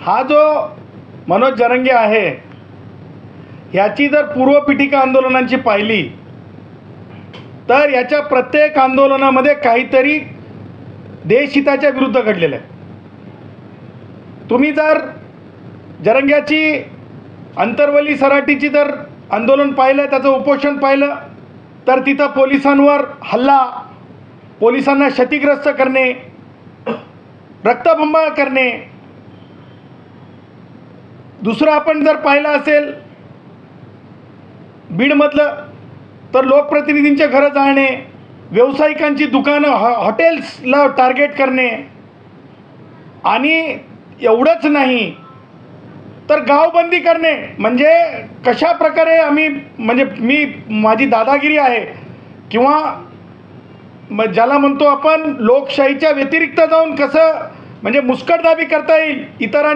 हा जो मनोज जरांगे आहे ह्याची जर पूर्वपीठिका आंदोलनांची पाहिली तर याच्या प्रत्येक आंदोलनामध्ये काहीतरी देशहिताच्या विरुद्ध घडलेलं आहे. तुम्ही जर जरंग्याची अंतरवली सराटीची जर आंदोलन पाहिलं, त्याचं उपोषण पाहिलं तर तिथं पोलिसांवर हल्ला, पोलिसांना क्षतिग्रस्त करणे, रक्तबंबाळ करणे. दुसरं आपण जर पाहिलं असेल बीडमधलं तर लोकप्रतिनिधींचे घरं जाळणे, व्यावसायिकांची दुकानं, हॉटेल्सला टार्गेट करणे. आणि एवढंच नाही तर गावबंदी करणे. म्हणजे कशा प्रकारे आम्ही, म्हणजे मी माझी दादागिरी आहे किंवा ज्याला म्हणतो आपण लोकशाहीच्या व्यतिरिक्त जाऊन कसं म्हणजे मुस्कटदाबी करता येईल इतरांची